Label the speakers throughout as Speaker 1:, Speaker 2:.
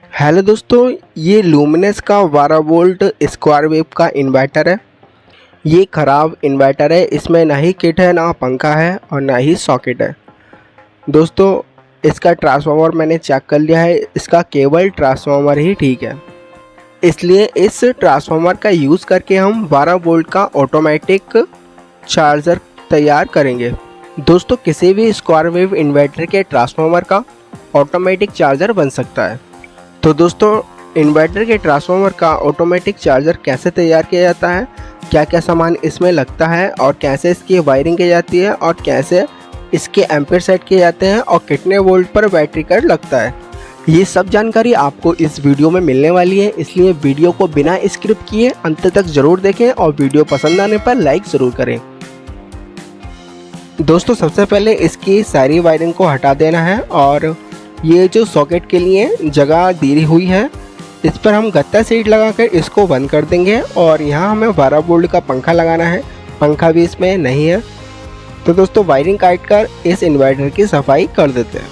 Speaker 1: Hello दोस्तों, ये luminous का 12 वोल्ट स्क्वायर वेव का इन्वर्टर है। ये ख़राब इन्वर्टर है, इसमें ना ही किट है, ना पंखा है और ना ही सॉकेट है। दोस्तों, इसका ट्रांसफार्मर मैंने चेक कर लिया है, इसका केवल ट्रांसफार्मर ही ठीक है। इसलिए इस ट्रांसफार्मर का यूज़ करके हम 12 वोल्ट का ऑटोमेटिक चार्जर तैयार करेंगे। दोस्तों, किसी भी स्क्वायर वेव इन्वर्टर के ट्रांसफार्मर का ऑटोमेटिक चार्जर बन सकता है। तो दोस्तों, इन्वर्टर के ट्रांसफार्मर का ऑटोमेटिक चार्जर कैसे तैयार किया जाता है, क्या क्या सामान इसमें लगता है और कैसे इसकी वायरिंग की जाती है और कैसे इसके एम्पीयर सेट किए जाते हैं और कितने वोल्ट पर बैटरी कट लगता है, ये सब जानकारी आपको इस वीडियो में मिलने वाली है। इसलिए वीडियो को बिना स्किप किए अंत तक ज़रूर देखें और वीडियो पसंद आने पर लाइक ज़रूर करें। दोस्तों, सबसे पहले इसकी सारी वायरिंग को हटा देना है और ये जो सॉकेट के लिए जगह दी हुई है, इस पर हम गत्ता सीट लगाकर इसको बंद कर देंगे और यहाँ हमें 12 वोल्ट का पंखा लगाना है। पंखा भी इसमें नहीं है। तो दोस्तों, वायरिंग काट कर इस इन्वर्टर की सफाई कर देते हैं।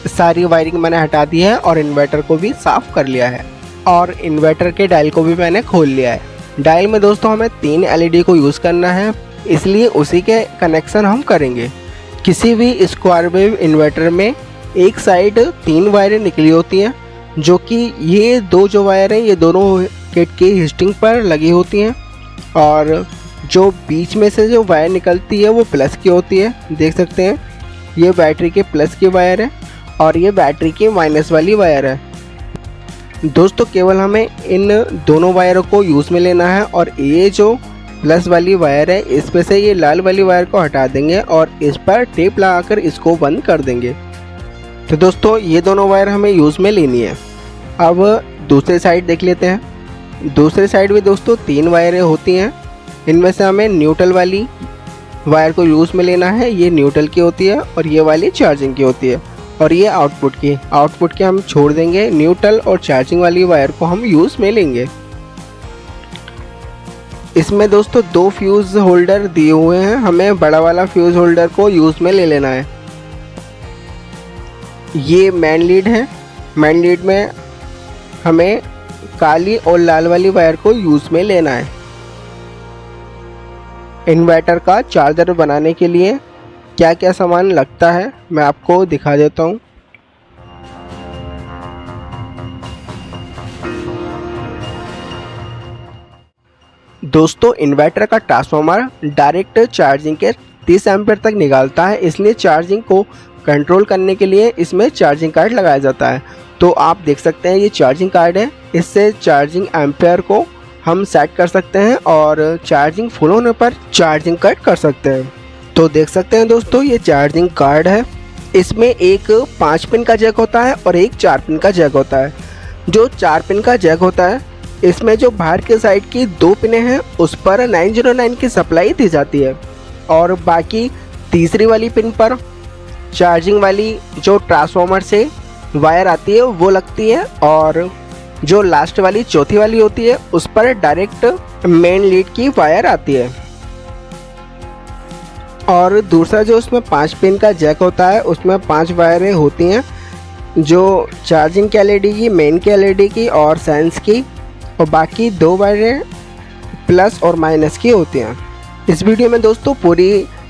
Speaker 1: सारी वायरिंग मैंने हटा दी है और इन्वर्टर को भी साफ़ कर लिया है और इन्वर्टर के डायल को भी मैंने खोल लिया है। डायल में दोस्तों हमें 3 LED को यूज़ करना है, इसलिए उसी के कनेक्शन हम करेंगे। किसी भी स्क्वायर वेव इन्वर्टर में एक साइड 3 वायरें निकली होती हैं, जो कि ये 2 जो वायर हैं ये दोनों किट की हिस्टिंग पर लगी होती हैं और जो बीच में से जो वायर निकलती है वो प्लस की होती है। देख सकते हैं, ये बैटरी के प्लस की वायर है और ये बैटरी की माइनस वाली वायर है। दोस्तों, केवल हमें इन दोनों वायरों को यूज़ में लेना है और ये जो प्लस वाली वायर है इसमें से ये लाल वाली वायर को हटा देंगे और इस पर टेप लगाकर इसको बंद कर देंगे। तो दोस्तों, ये दोनों वायर हमें यूज़ में लेनी है। अब दूसरी साइड देख लेते हैं। दूसरी साइड में दोस्तों 3 वायरें होती हैं। इनमें से हमें न्यूट्रल वाली वायर को यूज़ में लेना है। ये न्यूट्रल की होती है और ये वाली चार्जिंग की होती है और ये आउटपुट की हम छोड़ देंगे। न्यूट्रल और चार्जिंग वाली वायर को हम यूज़ में लेंगे। इसमें दोस्तों 2 फ्यूज़ होल्डर दिए हुए हैं, हमें बड़ा वाला फ्यूज़ होल्डर को यूज़ में ले लेना है। ये मेन लीड है। मेन लीड में हमें काली और लाल वाली वायर को यूज़ में लेना है। इन्वर्टर का चार्जर बनाने के लिए क्या क्या सामान लगता है मैं आपको दिखा देता हूँ। दोस्तों, इन्वर्टर का ट्रांसफार्मर डायरेक्ट चार्जिंग के 30 एम्पीयर तक निकालता है, इसलिए चार्जिंग को कंट्रोल करने के लिए इसमें चार्जिंग कार्ड लगाया जाता है। तो आप देख सकते हैं ये चार्जिंग कार्ड है, इससे चार्जिंग एम्पीयर को हम सेट कर सकते हैं और चार्जिंग फुल होने पर चार्जिंग कट कर सकते हैं। तो देख सकते हैं दोस्तों, ये चार्जिंग कार्ड है। इसमें एक 5 पिन का जैक होता है और एक 4 पिन का जैक होता है। जो 4 पिन का जैक होता है, इसमें जो बाहर के साइड की 2 पिनें हैं उस पर 909 की सप्लाई दी जाती है और बाकी तीसरी वाली पिन पर चार्जिंग वाली जो ट्रांसफार्मर से वायर आती है वो लगती है और जो लास्ट वाली चौथी वाली होती है उस पर डायरेक्ट मेन लीड की वायर आती है। और दूसरा जो उसमें 5 पिन का जैक होता है उसमें 5 वायरें होती हैं, जो चार्जिंग की LED की, मेन की LED की और सेंस की, और बाकी 2 वायरें प्लस और माइनस की होती हैं। इस वीडियो में दोस्तों पूरी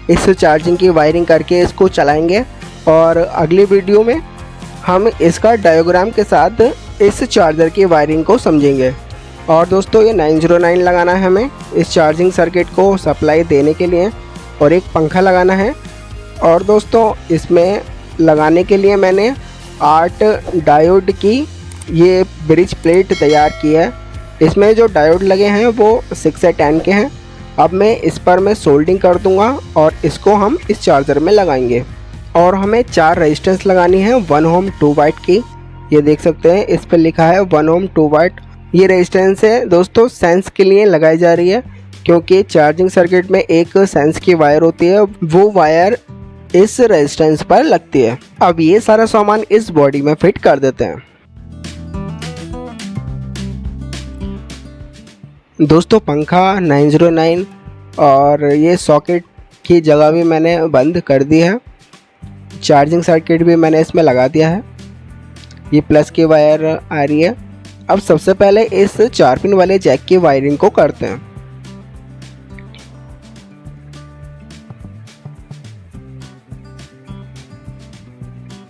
Speaker 1: इस चार्जिंग की वायरिंग करके इसको चलाएंगे और अगली वीडियो में हम इसका डायग्राम के साथ इस चार्जर की वायरिंग को समझेंगे। और दोस्तों, ये 909 लगाना है हमें इस चार्जिंग सर्किट को सप्लाई देने के लिए और एक पंखा लगाना है। और दोस्तों, इसमें लगाने के लिए मैंने 8 डायोड की ये ब्रिज प्लेट तैयार की है। इसमें जो डायोड लगे हैं वो 6 से 10 के हैं। अब इस पर मैं सोल्डिंग कर दूंगा और इसको हम इस चार्जर में लगाएंगे। और हमें 4 रेजिस्टेंस लगानी है 1 ओम 2 वाट की। ये देख सकते हैं, इस पर लिखा है 1 ओम 2 वाट। ये रेजिस्टेंस है दोस्तों, सेंस के लिए लगाई जा रही है, क्योंकि चार्जिंग सर्किट में एक सेंस की वायर होती है, वो वायर इस रेजिस्टेंस पर लगती है। अब ये सारा सामान इस बॉडी में फिट कर देते हैं। दोस्तों, पंखा 909 और ये सॉकेट की जगह भी मैंने बंद कर दी है। चार्जिंग सर्किट भी मैंने इसमें लगा दिया है। ये प्लस की वायर आ रही है। अब सबसे पहले इस 4 पिन वाले जैक की वायरिंग को करते हैं।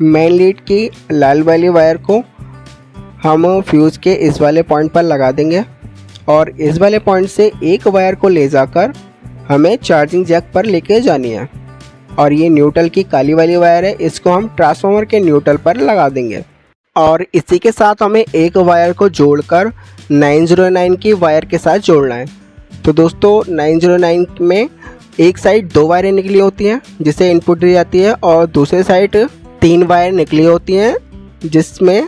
Speaker 1: मेन लीड की लाल वाली वायर को हम फ्यूज़ के इस वाले पॉइंट पर लगा देंगे और इस वाले पॉइंट से एक वायर को ले जाकर हमें चार्जिंग जैक पर लेके जानी है। और ये न्यूट्रल की काली वाली वायर है, इसको हम ट्रांसफार्मर के न्यूट्रल पर लगा देंगे। और इसी के साथ हमें एक वायर को जोड़कर 909 की वायर के साथ जोड़ना है। तो दोस्तों 909 में एक साइड 2 वायरें निकली होती हैं जिससे इनपुट दी जाती है और दूसरे साइड 3 वायर निकली होती हैं जिसमें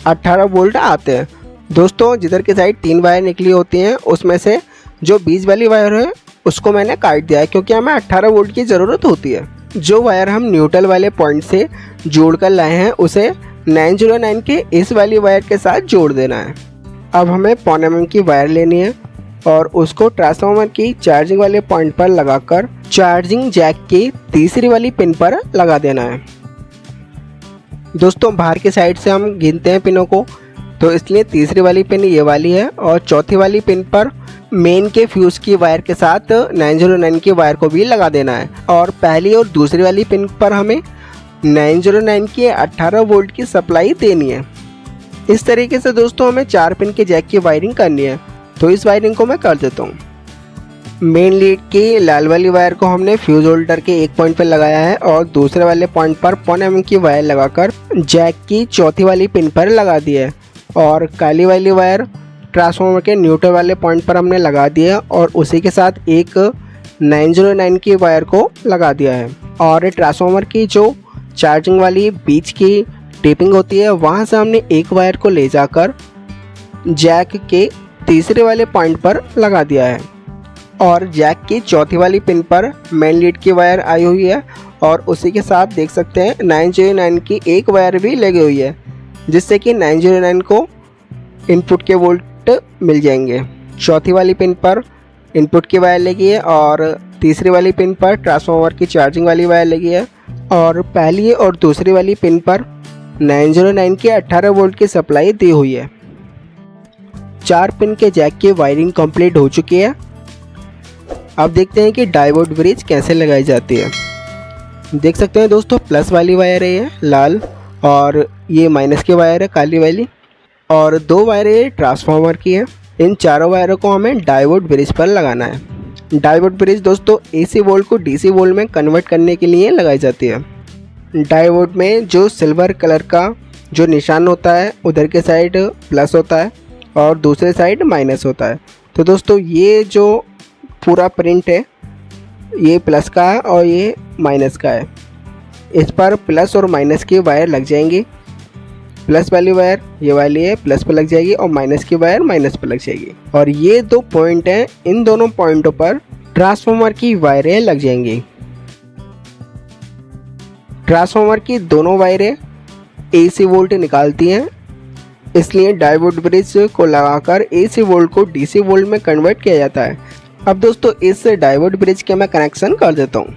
Speaker 1: 18 वोल्ट आते हैं। दोस्तों जिधर की साइड 3 वायर निकली होती हैं उसमें से जो बीच वाली वायर है उसको मैंने काट दिया है क्योंकि हमें 18 वोल्ट की ज़रूरत होती है। जो वायर हम न्यूट्रल वाले पॉइंट से जोड़ कर लाए हैं उसे 909 के इस वाली वायर के साथ जोड़ देना है। अब हमें 0.5 mm की वायर लेनी है और उसको ट्रांसफार्मर की चार्जिंग वाले पॉइंट पर लगाकर चार्जिंग जैक की तीसरी वाली पिन पर लगा देना है। दोस्तों बाहर की साइड से हम गिनते हैं पिनों को, तो इसलिए तीसरी वाली पिन ये वाली है और चौथी वाली पिन पर मेन के फ्यूज़ की वायर के साथ 909 की वायर को भी लगा देना है। और पहली और दूसरी वाली पिन पर हमें 909 की 18 वोल्ट की सप्लाई देनी है। इस तरीके से दोस्तों हमें 4 पिन के जैक की वायरिंग करनी है। तो इस वायरिंग को मैं कर देता हूँ। मेन लीड की लाल वाली वायर को हमने फ्यूज होल्डर के एक पॉइंट पर लगाया है और दूसरे वाले पॉइंट पर 0.5 mm की वायर लगाकर जैक की चौथी वाली पिन पर लगा दी है। और काली वाली वायर ट्रांसफार्मर के न्यूट्रल वाले पॉइंट पर हमने लगा दिया और उसी के साथ एक 909 की वायर को लगा दिया है। और ट्रांसफार्मर की जो चार्जिंग वाली बीच की टेपिंग होती है वहाँ से हमने एक वायर को ले जाकर जैक के तीसरे वाले पॉइंट पर लगा दिया है। और जैक की चौथी वाली पिन पर मेन लीड की वायर आई हुई है और उसी के साथ देख सकते हैं 909 की एक वायर भी लगी हुई है जिससे कि 909 को इनपुट के वोल्ट मिल जाएंगे। चौथी वाली पिन पर इनपुट की वायर लगी है और तीसरी वाली पिन पर ट्रांसफार्मर की चार्जिंग वाली वायर लगी है और पहली और दूसरी वाली पिन पर 909 की 18 वोल्ट की सप्लाई दी हुई है। 4 पिन के जैक की वायरिंग कंप्लीट हो चुकी है। अब देखते हैं कि डायोड ब्रिज कैसे लगाई जाती है। देख सकते हैं दोस्तों प्लस वाली वायर है ये लाल और ये माइनस की वायर है काली वाली और 2 वायरें ट्रांसफार्मर की है। इन चारों वायरों को हमें डायोड ब्रिज पर लगाना है। डायोड ब्रिज दोस्तों AC वोल्ट को DC वोल्ट में कन्वर्ट करने के लिए लगाई जाती है। डायोड में जो सिल्वर कलर का जो निशान होता है उधर के साइड प्लस होता है और दूसरे साइड माइनस होता है। तो दोस्तों ये जो पूरा प्रिंट है ये प्लस का है और ये माइनस का है। इस पर प्लस और माइनस की वायर लग जाएंगी। प्लस वाली वायर ये वाली है प्लस पर लग जाएगी और माइनस की वायर माइनस पर लग जाएगी। और ये 2 पॉइंट हैं, इन दोनों पॉइंटों पर ट्रांसफार्मर की वायरें लग जाएंगी। ट्रांसफार्मर की दोनों वायरें AC वोल्ट निकालती हैं, इसलिए डायोड ब्रिज को लगाकर AC वोल्ट को DC वोल्ट में कन्वर्ट किया जाता है। अब दोस्तों इस डायोड ब्रिज के मैं कनेक्शन कर देता हूँ।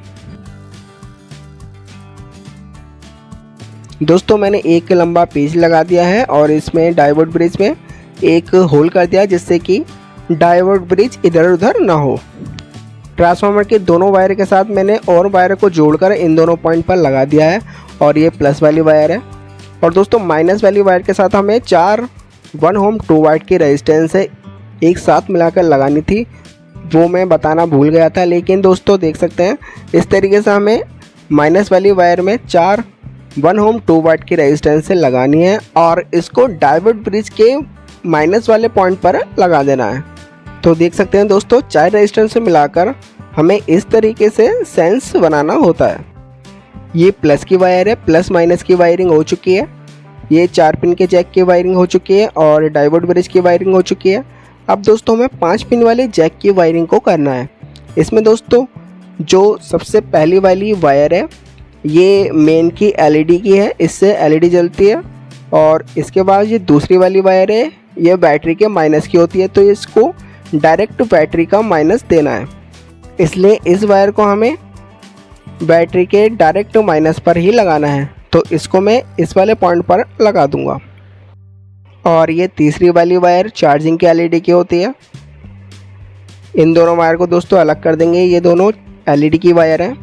Speaker 1: दोस्तों मैंने एक लंबा पेज लगा दिया है और इसमें डायोड ब्रिज में एक होल कर दिया जिससे कि डायोड ब्रिज इधर उधर ना हो। ट्रांसफार्मर के दोनों वायर के साथ मैंने और वायर को जोड़कर इन दोनों पॉइंट पर लगा दिया है और ये प्लस वाली वायर है। और दोस्तों माइनस वाली वायर के साथ हमें 4 1 ohm 2 वाट की रेजिस्टेंस है एक साथ मिलाकर लगानी थी, वो मैं बताना भूल गया था। लेकिन दोस्तों देख सकते हैं इस तरीके से हमें माइनस वाली वायर में 4 1 ohm 2 वाट की रेजिस्टेंस से लगानी है और इसको डायोड ब्रिज के माइनस वाले पॉइंट पर लगा देना है। तो देख सकते हैं दोस्तों 4 रेजिस्टेंस से मिलाकर हमें इस तरीके से सेंस बनाना होता है। ये प्लस की वायर है, प्लस माइनस की वायरिंग हो चुकी है। ये 4 पिन के जैक की वायरिंग हो चुकी है और डायोड ब्रिज की वायरिंग हो चुकी है। अब दोस्तों हमें 5 पिन वाले जैक की वायरिंग को करना है। इसमें दोस्तों जो सबसे पहली वाली वायर है ये मेन की LED की है, इससे LED जलती है। और इसके बाद ये दूसरी वाली वायर है ये बैटरी के माइनस की होती है, तो इसको डायरेक्ट बैटरी का माइनस देना है। इसलिए इस वायर को हमें बैटरी के डायरेक्ट माइनस पर ही लगाना है, तो इसको मैं इस वाले पॉइंट पर लगा दूंगा। और ये तीसरी वाली वायर चार्जिंग की एलईडी की होती है। इन दोनों वायर को दोस्तों अलग कर देंगे, ये दोनों एलईडी की वायर हैं।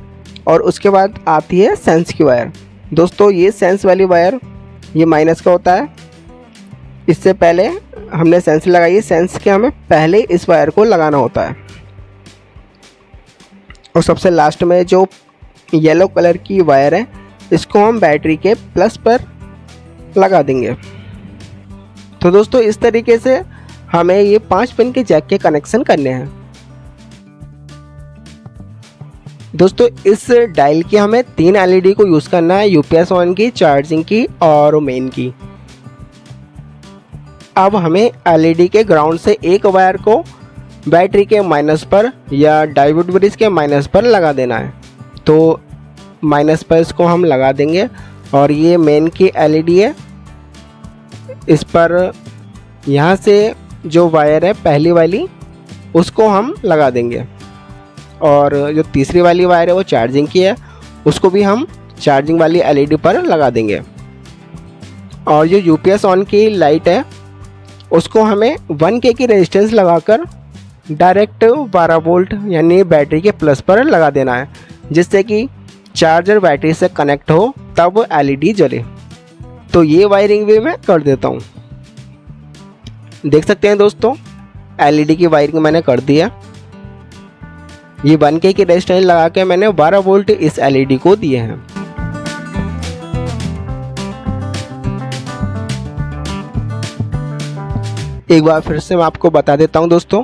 Speaker 1: और उसके बाद आती है सेंस की वायर। दोस्तों ये सेंस वाली वायर ये माइनस का होता है। इससे पहले हमने सेंस लगाई है, सेंस के हमें पहले इस वायर को लगाना होता है। और सबसे लास्ट में जो येलो कलर की वायर है, इसको हम बैटरी के प्लस पर लगा देंगे। तो दोस्तों इस तरीके से हमें ये 5 पिन के जैक के कनेक्शन करने हैं। दोस्तों इस डायल की हमें 3 एलईडी को यूज़ करना है, यूपीएस ऑन की, चार्जिंग की और मेन की। अब हमें एलईडी के ग्राउंड से एक वायर को बैटरी के माइनस पर या डायोड ब्रिज के माइनस पर लगा देना है। तो माइनस पर इसको हम लगा देंगे। और ये मेन की एलईडी है, इस पर यहाँ से जो वायर है पहली वाली उसको हम लगा देंगे। और जो तीसरी वाली वायर है वो चार्जिंग की है, उसको भी हम चार्जिंग वाली एलईडी पर लगा देंगे। और जो यूपीएस ऑन की लाइट है उसको हमें 1K की रेजिस्टेंस लगाकर डायरेक्ट 12 वोल्ट यानी बैटरी के प्लस पर लगा देना है, जिससे कि चार्जर बैटरी से कनेक्ट हो तब एलईडी जले। तो ये वायरिंग भी मैं कर देता हूँ। देख सकते हैं दोस्तों एलईडी की वायरिंग मैंने कर दी है। ये 1K की रेजिस्टेंस लगा के मैंने 12 वोल्ट इस एलईडी को दिए हैं। एक बार फिर से मैं आपको बता देता हूँ दोस्तों,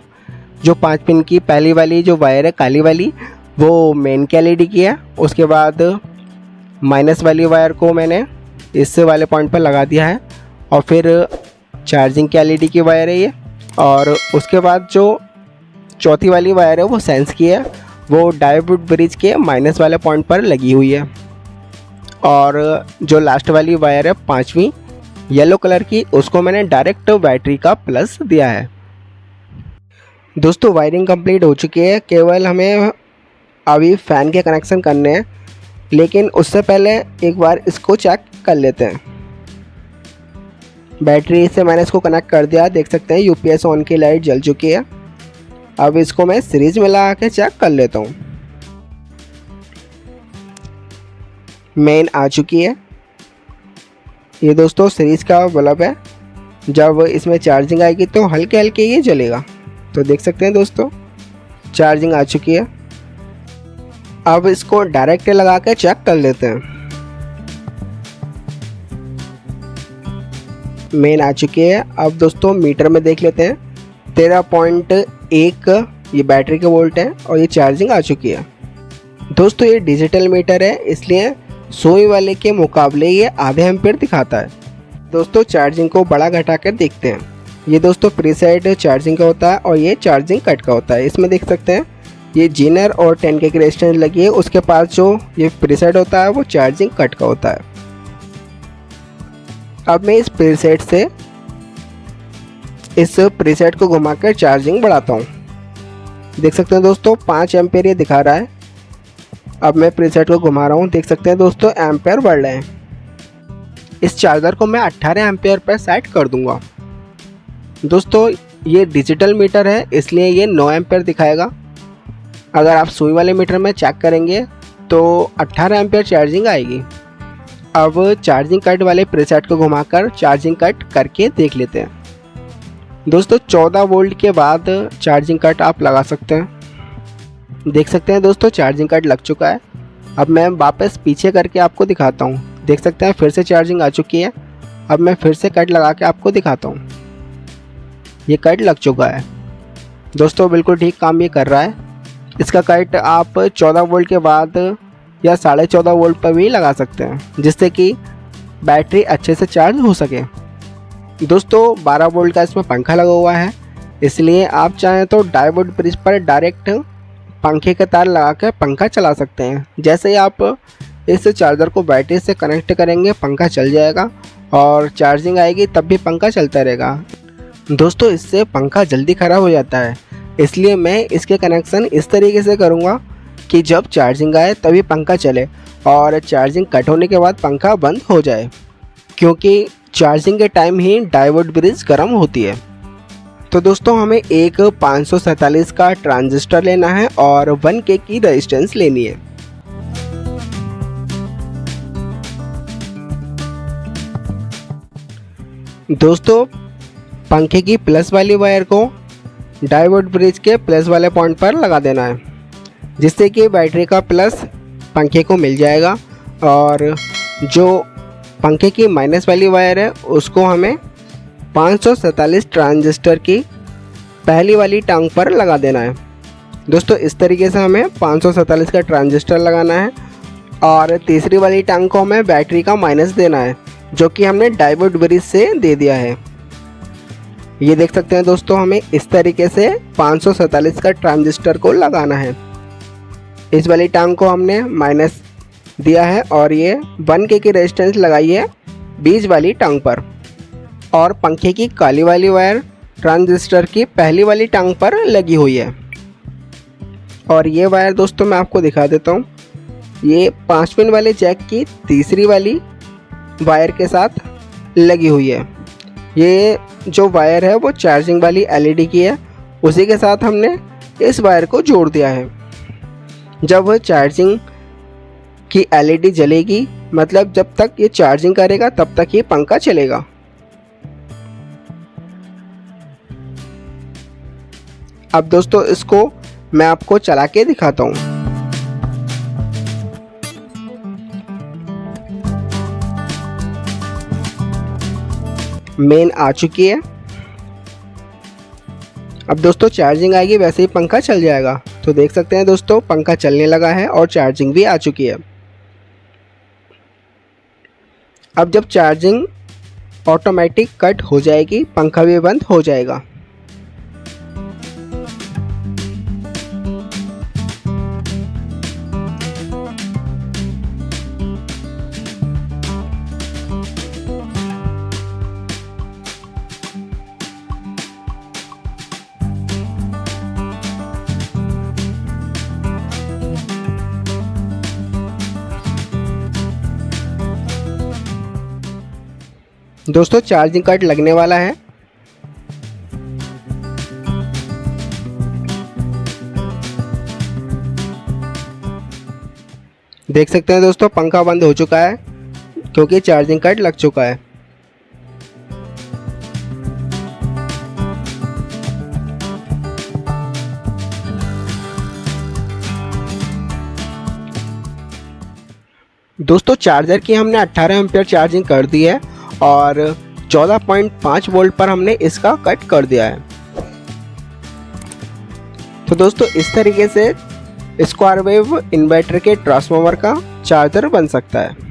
Speaker 1: जो 5 पिन की पहली वाली जो वायर है काली वाली वो मेन की एलईडी की है। उसके बाद माइनस वाली वायर को मैंने इस वाले पॉइंट पर लगा दिया है। और फिर चार्जिंग की एलईडी की वायर है ये। और उसके बाद जो चौथी वाली वायर है वो सेंस की है, वो डायोड ब्रिज के माइनस वाले पॉइंट पर लगी हुई है। और जो लास्ट वाली वायर है 5वीं येलो कलर की, उसको मैंने डायरेक्ट बैटरी का प्लस दिया है। दोस्तों वायरिंग कंप्लीट हो चुकी है, केवल हमें अभी फ़ैन के कनेक्शन करने हैं। लेकिन उससे पहले एक बार इसको चेक कर लेते हैं। बैटरी से मैंने इसको कनेक्ट कर दिया, देख सकते हैं यूपीएस ऑन की लाइट जल चुकी है। अब इसको मैं सीरीज में लगा के चेक कर लेता हूँ। मेन आ चुकी है। ये दोस्तों सीरीज का बल्ब है, जब इसमें चार्जिंग आएगी तो हल्के हल्के ये जलेगा। तो देख सकते हैं दोस्तों चार्जिंग आ चुकी है। अब इसको डायरेक्ट लगा के चेक कर लेते हैं। मेन आ चुकी है। अब दोस्तों मीटर में देख लेते हैं, 13.1 ये बैटरी के वोल्ट है और ये चार्जिंग आ चुकी है। दोस्तों ये डिजिटल मीटर है, इसलिए सोई वाले के मुकाबले ये आधे एम्पीयर दिखाता है। दोस्तों चार्जिंग को बड़ा घटा कर देखते हैं। ये दोस्तों प्रीसेट चार्जिंग का होता है और ये चार्जिंग कट का होता है। इसमें देख सकते हैं ये जीनर और 10K की रेजिस्टेंस लगी है, उसके पास जो ये प्रीसेट होता है वो चार्जिंग कट का होता है। अब मैं इस प्रीसेट से इस प्रीसेट को घुमाकर चार्जिंग बढ़ाता हूँ। देख सकते हैं दोस्तों 5 एम्पीयर ये दिखा रहा है। अब मैं प्रीसेट को घुमा रहा हूँ, देख सकते हैं दोस्तों एम्पीयर बढ़ रहे हैं। इस चार्जर को मैं 18 एम्पीयर पर सेट कर दूंगा। दोस्तों ये डिजिटल मीटर है, इसलिए ये 9 एम्पीयर दिखाएगा। अगर आप सुई वाले मीटर में चेक करेंगे तो 18 एम्पीयर चार्जिंग आएगी। अब चार्जिंग कट वाले प्रीसेट को घुमाकर चार्जिंग कट करके देख लेते हैं। दोस्तों 14 वोल्ट के बाद चार्जिंग कट आप लगा सकते हैं। देख सकते हैं दोस्तों चार्जिंग कट लग चुका है। अब मैं वापस पीछे करके आपको दिखाता हूँ। देख सकते हैं फिर से चार्जिंग आ चुकी है। अब मैं फिर से कट लगा के आपको दिखाता हूँ। ये कट लग चुका है। दोस्तों बिल्कुल ठीक काम ये कर रहा है। इसका कट आप 14 वोल्ट के बाद या 14.5 वोल्ट पर भी लगा सकते हैं, जिससे कि बैटरी अच्छे से चार्ज हो सके। दोस्तों 12 वोल्ट का इसमें पंखा लगा हुआ है, इसलिए आप चाहें तो डायोड ब्रिज पर डायरेक्ट पंखे के तार लगा कर पंखा चला सकते हैं। जैसे ही आप इस चार्जर को बैटरी से कनेक्ट करेंगे पंखा चल जाएगा और चार्जिंग आएगी तब भी पंखा चलता रहेगा। दोस्तों इससे पंखा जल्दी ख़राब हो जाता है, इसलिए मैं इसके कनेक्शन इस तरीके से करूँगा कि जब चार्जिंग आए तभी पंखा चले और चार्जिंग कट होने के बाद पंखा बंद हो जाए, क्योंकि चार्जिंग के टाइम ही डायोड ब्रिज गर्म होती है। तो दोस्तों हमें एक 547 का ट्रांजिस्टर लेना है और 1K की रेजिस्टेंस लेनी है। दोस्तों पंखे की प्लस वाली वायर को डायोड ब्रिज के प्लस वाले पॉइंट पर लगा देना है, जिससे कि बैटरी का प्लस पंखे को मिल जाएगा और जो पंखे की माइनस वाली वायर है उसको हमें 547 ट्रांजिस्टर की पहली वाली टांग पर लगा देना है। दोस्तों इस तरीके से हमें 547 का ट्रांजिस्टर लगाना है और तीसरी वाली टांग को हमें बैटरी का माइनस देना है, जो कि हमने डायोड ब्रिज से दे दिया है। ये देख सकते हैं दोस्तों, हमें इस तरीके से 547 का ट्रांजिस्टर को लगाना है। इस वाली टांग को हमने माइनस दिया है और ये 1K की रेजिस्टेंस लगाई है बीच वाली टांग पर और पंखे की काली वाली वायर ट्रांजिस्टर की पहली वाली टांग पर लगी हुई है। और ये वायर दोस्तों मैं आपको दिखा देता हूँ, ये 5 पिन वाले जैक की तीसरी वाली वायर के साथ लगी हुई है। ये जो वायर है वो चार्जिंग वाली LED की है, उसी के साथ हमने इस वायर को जोड़ दिया है। जब चार्जिंग की LED जलेगी, मतलब जब तक ये चार्जिंग करेगा तब तक ये पंखा चलेगा। अब दोस्तों इसको मैं आपको चला के दिखाता हूँ। मेन आ चुकी है। अब दोस्तों चार्जिंग आएगी वैसे ही पंखा चल जाएगा। तो देख सकते हैं दोस्तों पंखा चलने लगा है और चार्जिंग भी आ चुकी है। अब जब चार्जिंग ऑटोमेटिक कट हो जाएगी, पंखा भी बंद हो जाएगा। दोस्तों चार्जिंग कट लगने वाला है। देख सकते हैं दोस्तों पंखा बंद हो चुका है क्योंकि चार्जिंग कट लग चुका है। दोस्तों चार्जर की हमने 18 एम्पियर चार्जिंग कर दी है और 14.5 वोल्ट पर हमने इसका कट कर दिया है। तो दोस्तों इस तरीके से स्क्वायर वेव इन्वर्टर के ट्रांसफार्मर का चार्जर बन सकता है।